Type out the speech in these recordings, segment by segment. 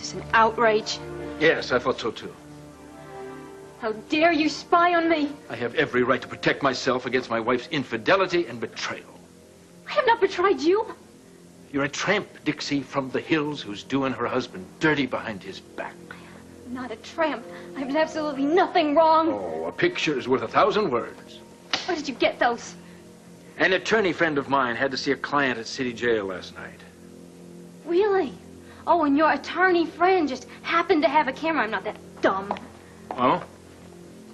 is an outrage. Yes, I thought so too. How dare you spy on me? I have every right to protect myself against my wife's infidelity and betrayal. I have not betrayed you. You're a tramp, Dixie, from the hills who's doing her husband dirty behind his back. I'm not a tramp. I've done absolutely nothing wrong. Oh, a picture is worth 1,000 words. Where did you get those? An attorney friend of mine had to see a client at city jail last night. Really? Oh, and your attorney friend just happened to have a camera. I'm not that dumb. Oh?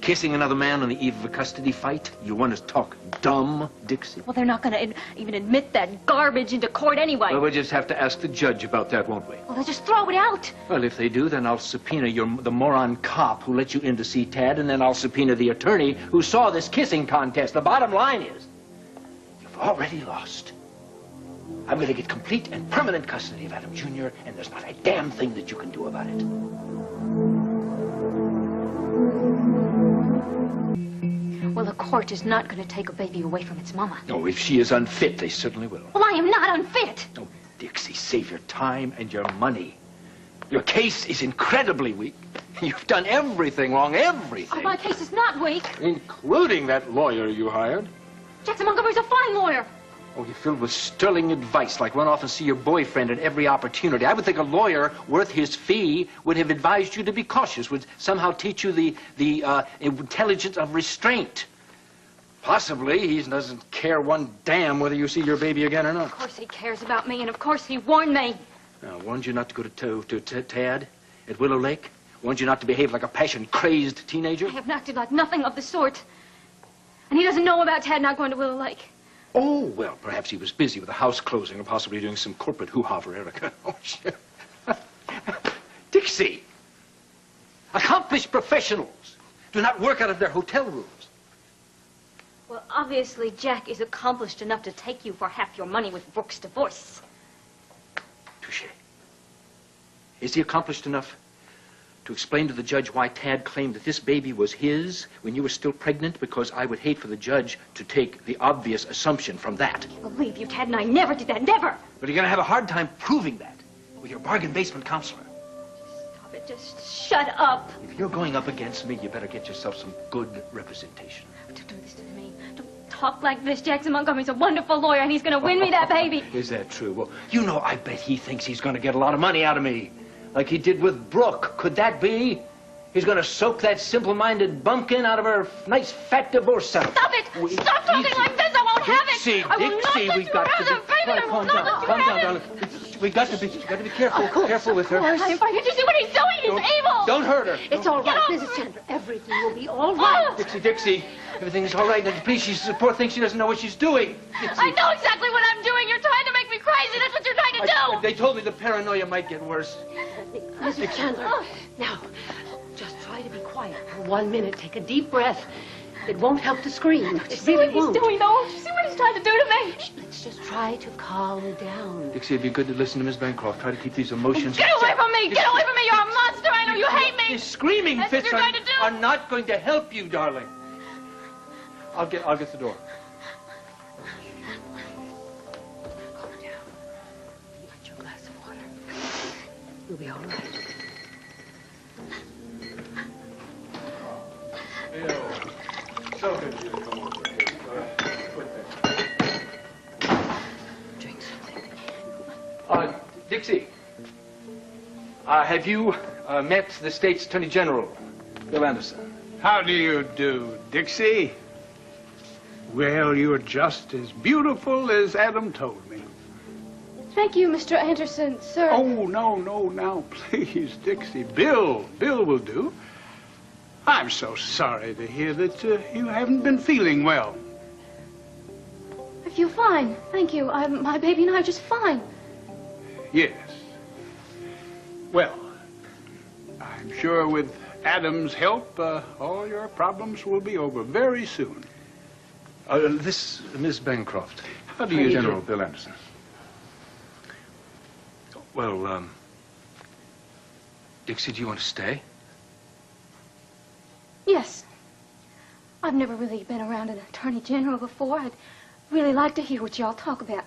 Kissing another man on the eve of a custody fight? You want to talk dumb, Dixie? Well, they're not going to even admit that garbage into court anyway. Well, we'll just have to ask the judge about that, won't we? Well, they'll just throw it out. Well, if they do, then I'll subpoena the moron cop who let you in to see Tad, and then I'll subpoena the attorney who saw this kissing contest. The bottom line is, you've already lost. I'm going to get complete and permanent custody of Adam Jr., and there's not a damn thing that you can do about it. Well, the court is not going to take a baby away from its mama. Oh, if she is unfit, they certainly will. Well, I am not unfit. Oh, Dixie, save your time and your money. Your case is incredibly weak. You've done everything wrong, everything. Oh, my case is not weak. Including that lawyer you hired. Jackson Montgomery's a fine lawyer. Oh, you're filled with sterling advice, like run off and see your boyfriend at every opportunity. I would think a lawyer worth his fee would have advised you to be cautious, would somehow teach you the intelligence of restraint. Possibly he doesn't care one damn whether you see your baby again or not. Of course he cares about me, and of course he warned me. Now, warned you not to go to Tad at Willow Lake? Warned you not to behave like a passion-crazed teenager? I have acted like nothing of the sort. And he doesn't know about Tad not going to Willow Lake. Oh, well, perhaps he was busy with the house closing or possibly doing some corporate hoo-ha for Erica. Oh, shit. Dixie, accomplished professionals do not work out of their hotel rooms. Well, obviously, Jack is accomplished enough to take you for half your money with Brooke's divorce. Touché. Is he accomplished enough to explain to the judge why Tad claimed that this baby was his when you were still pregnant? Because I would hate for the judge to take the obvious assumption from that. I believe you, Tad, and I never did that, never. But you're going to have a hard time proving that with your bargain basement counselor. Stop it, just shut up. If you're going up against me, you better get yourself some good representation. Don't do this to me. Don't talk like this. Jackson Montgomery's a wonderful lawyer, and he's going to win me that baby. Is that true? Well, you know, I bet he thinks he's going to get a lot of money out of me. Like he did with Brooke. Could that be? He's going to soak that simple-minded bumpkin out of her nice fat divorce settlement. Stop it! Stop talking like this! I won't have it! Dixie, I will not let we've you got have to the baby! I will not let you calm have down, it! darling. We got to be careful. Careful with her. I'm fine. Did you see what he's doing? He's evil! Don't hurt her. It's all right, Mrs. Chandler. Everything will be all right. Dixie, everything's all right. Please, she's the poor thing. She doesn't know what she's doing. Dixie. I know exactly what I'm doing. You're trying to make me crazy. That's what you're trying to do. They told me the paranoia might get worse. Mrs. Chandler, now, just try to be quiet for 1 minute. Take a deep breath. It won't help to scream. It really won't. See what he's doing, though? See what he's trying to do to me? Let's just try to calm down. Dixie, it'd be good to listen to Miss Bancroft. Try to keep these emotions... Get away from me! Get away from me! You're a monster! I know you hate me! These screaming That's fits what you're going to do. are not going to help you, darling. I'll get the door. Calm down. You got your glass of water. You'll be all right. So good you to come over here. Drink something. Dixie, have you met the state's Attorney General, Bill Anderson? How do you do, Dixie? Well, you're just as beautiful as Adam told me. Thank you, Mr. Anderson, sir. Oh, no, now, please, Dixie. Bill will do. I'm so sorry to hear that you haven't been feeling well. I feel fine. Thank you. My baby and I are just fine. Yes. Well, I'm sure with Adam's help, all your problems will be over very soon. This Miss Bancroft. How do you do, General Bill Anderson? Well, Dixie, do you want to stay? Yes. I've never really been around an attorney general before. I'd really like to hear what y'all talk about.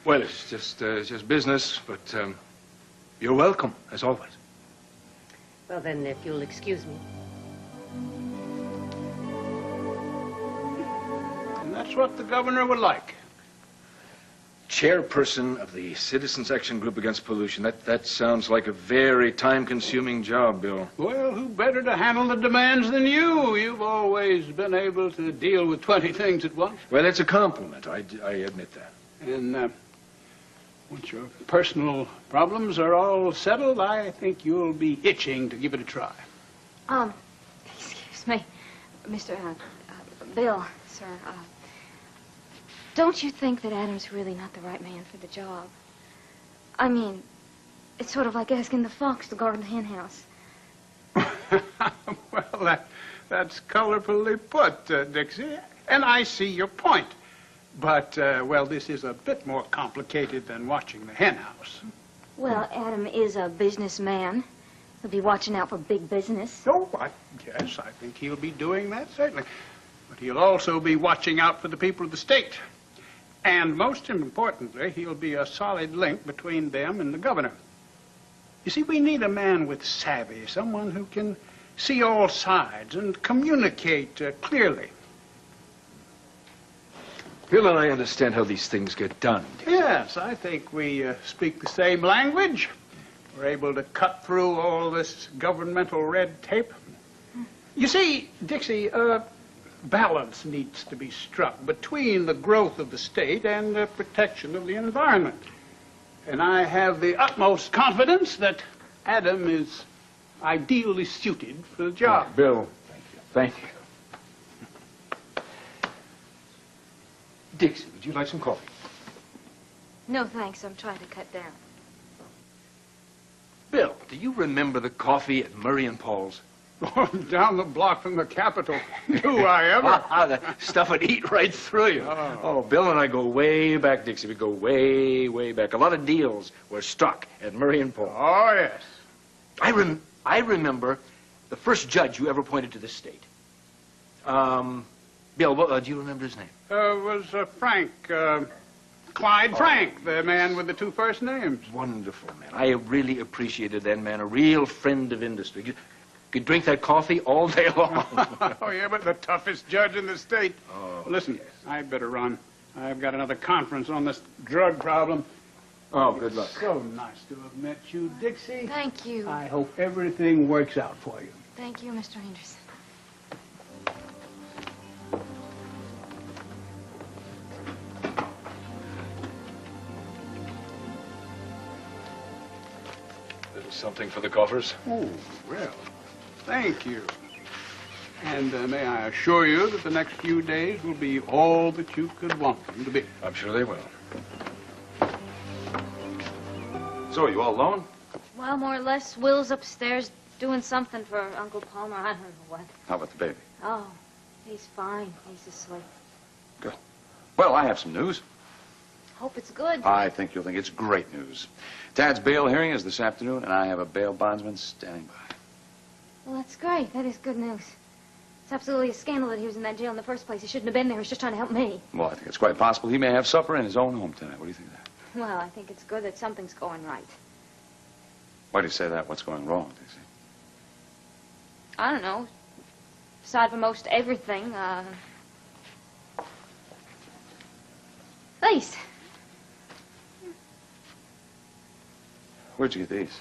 Well, it's just business, but You're welcome, as always. Well, then, if you'll excuse me. And that's what the governor would like. Chairperson of the Citizens Action Group Against Pollution. That sounds like a very time-consuming job, Bill. Well, who better to handle the demands than you? You've always been able to deal with 20 things at once. Well, that's a compliment. I admit that. And once your personal problems are all settled, I think you'll be itching to give it a try. Excuse me, Mr. Bill, sir. Don't you think that Adam's really not the right man for the job? I mean, it's sort of like asking the fox to guard the hen house. Well, that's colorfully put, Dixie. And I see your point. But, well, this is a bit more complicated than watching the hen house. Well, Adam is a businessman. He'll be watching out for big business. Oh, yes, I think he'll be doing that, certainly. But he'll also be watching out for the people of the state. And most importantly, he'll be a solid link between them and the governor. You see, we need a man with savvy, someone who can see all sides and communicate clearly. Bill and I understand how these things get done. Yes, I think we speak the same language. We're able to cut through all this governmental red tape. You see, Dixie, balance needs to be struck between the growth of the state and the protection of the environment. And I have the utmost confidence that Adam is ideally suited for the job. Bill, thank you. Dixie, would you like some coffee? No, thanks. I'm trying to cut down. Bill, do you remember the coffee at Murray and Paul's? Down the block from the Capitol. Do I ever? That stuff would eat right through you. Oh, Bill and I go way back, Dixie. We go way, way back. A lot of deals were struck at Murray and Paul. Oh, yes. I remember the first judge you ever appointed to this state. Bill, do you remember his name? Was Frank, Clyde Frank, the man with the two first names. Wonderful, man. I really appreciated that man. A real friend of industry. Could drink that coffee all day long. Oh, yeah, but the toughest judge in the state. Oh, listen, yes. I better run. I've got another conference on this drug problem. Oh, good luck. So nice to have met you, Dixie. Thank you. I hope everything works out for you. Thank you, Mr. Anderson. Something for the coffers? Oh, well, thank you. And may I assure you that the next few days will be all that you could want them to be. I'm sure they will. So, are you all alone? Well, more or less. Will's upstairs doing something for Uncle Palmer. I don't know what. How about the baby? Oh, he's fine. He's asleep. Good. Well, I have some news. Hope it's good. I think you'll think it's great news. Tad's bail hearing is this afternoon, and I have a bail bondsman standing by. Well, that's great. That is good news. It's absolutely a scandal that he was in that jail in the first place. He shouldn't have been there. He was just trying to help me. Well, I think it's quite possible he may have supper in his own home tonight. What do you think of that? Well, I think it's good that something's going right. Why do you say that? What's going wrong, Dixie? I don't know. Aside from most everything, Lace. Where'd you get these?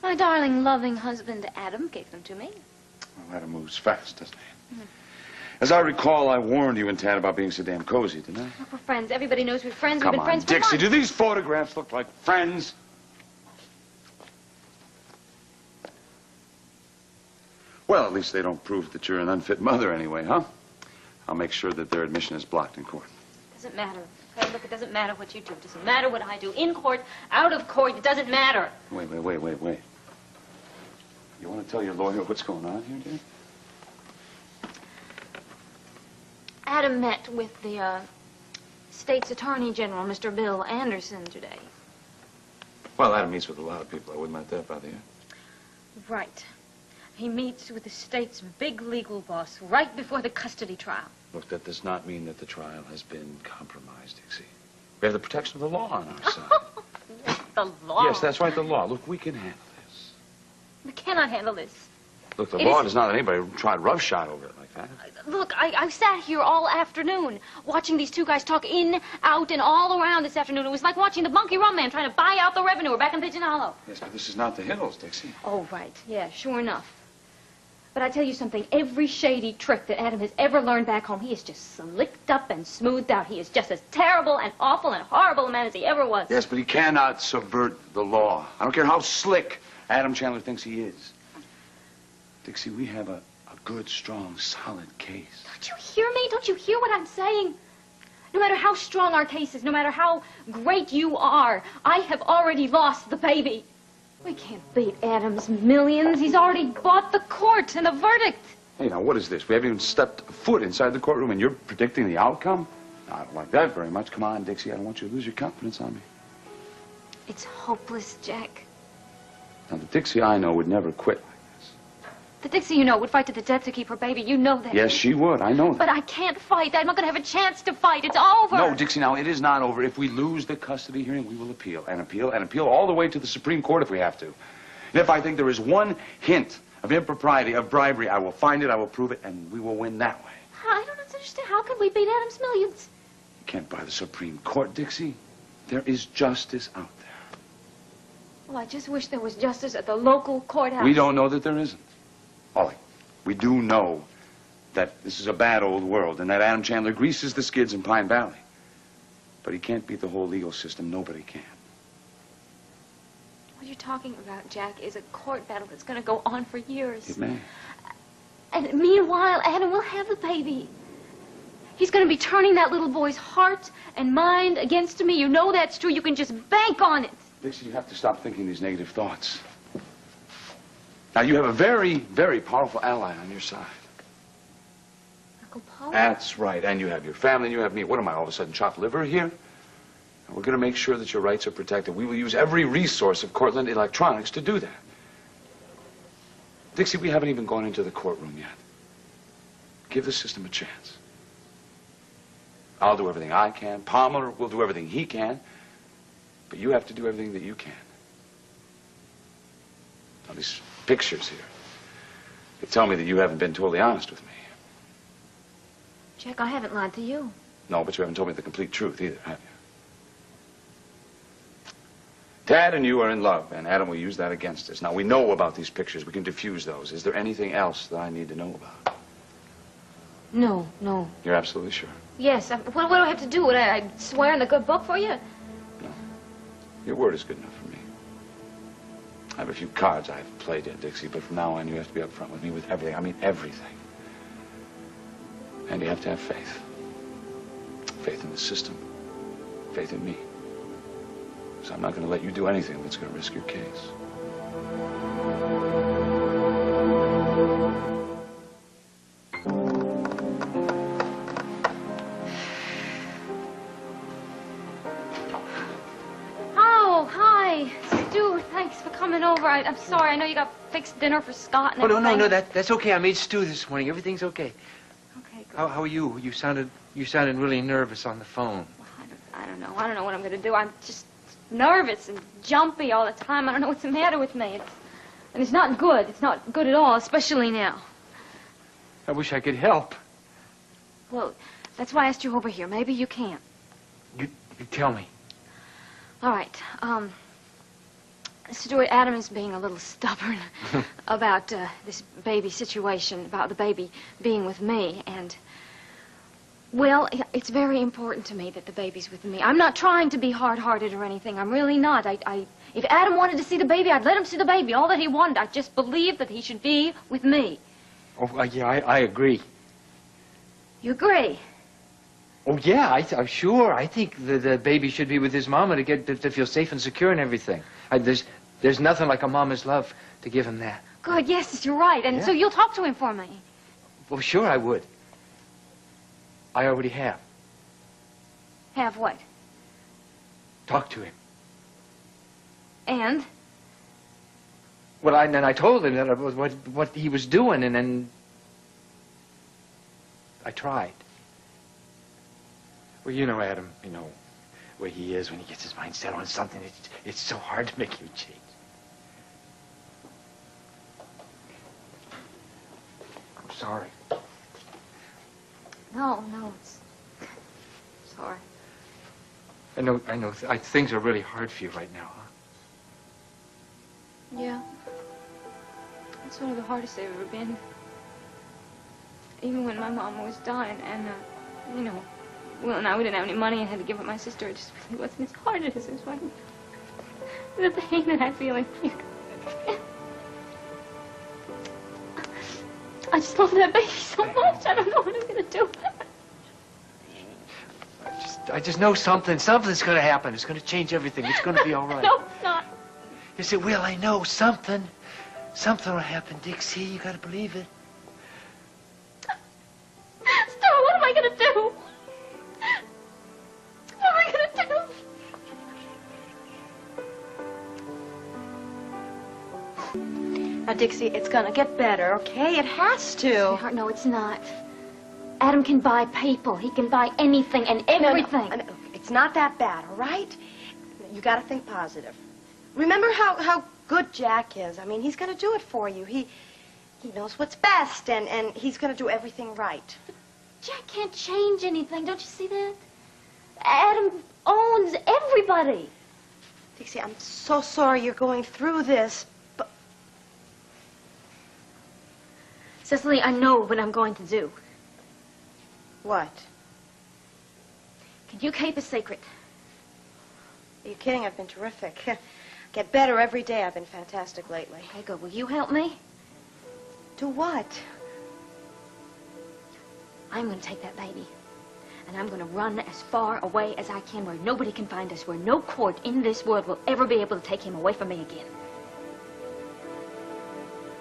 My darling, loving husband, Adam, gave them to me. Well, Adam moves fast, doesn't he? As I recall, I warned you and Tad about being so damn cozy, didn't I? We're friends. Everybody knows we're friends. Come We've been on, friends for Dixie, months. do these photographs look like friends? Well, at least they don't prove that you're an unfit mother anyway, huh? I'll make sure that their admission is blocked in court. Doesn't matter. Hey, look, it doesn't matter what you do. It doesn't matter what I do. In court, out of court, it doesn't matter. Wait. You want to tell your lawyer what's going on here, dear? Adam met with the state's attorney general, Mr. Bill Anderson, today. Well, Adam meets with a lot of people. I wouldn't let that bother you. Right. He meets with the state's big legal boss right before the custody trial. Look, that does not mean that the trial has been compromised, Dixie. We have the protection of the law on our side. The law. Yes, that's right, the law. Look, we can handle this. We cannot handle this. Look, the law does not let anybody try roughshod over it like that. Look, I sat here all afternoon watching these two guys talk in, out, and all around this afternoon. It was like watching the Bunky Rum Man trying to buy out the revenue. We're back in Pigeon Hollow. Yes, but this is not the Hills, Dixie. Oh, right. Yeah, sure enough. But I tell you something, every shady trick that Adam has ever learned back home, he is just slicked up and smoothed out. He is just as terrible and awful and horrible a man as he ever was. Yes, but he cannot subvert the law. I don't care how slick Adam Chandler thinks he is. Dixie, we have a good, strong, solid case. Don't you hear me? Don't you hear what I'm saying? No matter how strong our case is, no matter how great you are, I have already lost the baby. We can't beat Adam's millions. He's already bought the court and the verdict. Hey, now, what is this? We haven't even stepped a foot inside the courtroom, and you're predicting the outcome? No, I don't like that very much. Come on, Dixie, I don't want you to lose your confidence on me. It's hopeless, Jack. Now, the Dixie I know would never quit like this. The Dixie you know would fight to the death to keep her baby. You know that. Yes, she would. I know that. But I can't fight. I'm not going to have a chance to fight. It's over. No, Dixie, now, it is not over. If we lose the custody hearing, we will appeal and appeal and appeal all the way to the Supreme Court if we have to. And if I think there is one hint of impropriety, of bribery, I will find it, I will prove it, and we will win that way. I don't understand. How can we beat Adam's millions? You can't buy the Supreme Court, Dixie. There is justice out there. Well, I just wish there was justice at the local courthouse. We don't know that there isn't. Ollie, we do know that this is a bad old world and that Adam Chandler greases the skids in Pine Valley. But he can't beat the whole legal system. Nobody can. What you're talking about, Jack, is a court battle that's going to go on for years. It may. And meanwhile, Adam will have the baby. He's going to be turning that little boy's heart and mind against me. You know that's true. You can just bank on it. Dixie, you have to stop thinking these negative thoughts. Now, you have a very, very powerful ally on your side. Uncle Paul? That's right. And you have your family and you have me. What am I, all of a sudden, chopped liver here? And we're going to make sure that your rights are protected. We will use every resource of Cortland Electronics to do that. Dixie, we haven't even gone into the courtroom yet. Give the system a chance. I'll do everything I can. Palmer will do everything he can. But you have to do everything that you can. Now, these pictures here, they tell me that you haven't been totally honest with me. Jack, I haven't lied to you. No, but you haven't told me the complete truth either, have you? Dad and you are in love, and Adam will use that against us. Now, we know about these pictures. We can diffuse those. Is there anything else that I need to know about? No. You're absolutely sure? Yes. What do I have to do? Would I swear in the good book for you? No. Your word is good enough for me. I have a few cards I've played yet, Dixie, but from now on you have to be upfront with me with everything. I mean everything. And you have to have faith. Faith in the system. Faith in me. So I'm not going to let you do anything that's going to risk your case. Oh, hi. Stu, thanks for coming over. I'm sorry. I know you got fixed dinner for Scott and everything. No, that's okay. I made stew this morning. Everything's okay. Okay, good. How are you? You sounded really nervous on the phone. Well, I don't know. I don't know what I'm going to do. I'm just nervous and jumpy all the time. I don't know what's the matter with me. And it's not good. It's not good at all, especially now. I wish I could help. Well, that's why I asked you over here. Maybe you can. You tell me. All right. Stuart, Adam is being a little stubborn about this baby situation, about the baby being with me. And, well, it's very important to me that the baby's with me. I'm not trying to be hard-hearted or anything. I'm really not. If Adam wanted to see the baby, I'd let him see the baby, all that he wanted. I just believe that he should be with me. Oh, yeah, I agree. You agree? Oh, yeah, I'm sure. I think the baby should be with his mama to feel safe and secure and everything. There's nothing like a mama's love to give him that. Good, yes, you're right. And Yeah. so you'll talk to him for me. Well, sure I would. I already have. Have what? Talk to him. And? Well, I told him that what he was doing, and then I tried. Well, you know, Adam, way he is when he gets his mind set on something. It's so hard to make him change. I'm sorry. No, it's sorry. I know. Things are really hard for you right now, huh? Yeah. It's one of the hardest they've ever been. Even when my mom was dying and, you know, Will and we didn't have any money and had to give up my sister, it just really wasn't as hard as it was. The pain that I feel in you. I just love that baby so much. I don't know what I'm going to do. I just know something's going to happen. It's going to change everything. It's going to be all right. No, it's not. Yes, it will. I know something. Something will happen, Dixie. You got to believe it. Still, what am I going to do? What am I going to do? Now, Dixie, it's gonna get better, okay? It has to. Sweetheart, no, it's not. Adam can buy people. He can buy anything and everything. No, it's not that bad, all right? You gotta think positive. Remember how good Jack is. I mean, he's gonna do it for you. He knows what's best, and he's gonna do everything right. But Jack can't change anything. Don't you see that? Adam owns everybody. Dixie, I'm so sorry you're going through this, but... Cecily, I know what I'm going to do. What? Can you keep a secret? Are you kidding? I've been terrific. Get better every day. I've been fantastic lately. Okay, good. Will you help me? Do what? I'm going to take that baby, and I'm going to run as far away as I can where nobody can find us, where no court in this world will ever be able to take him away from me again.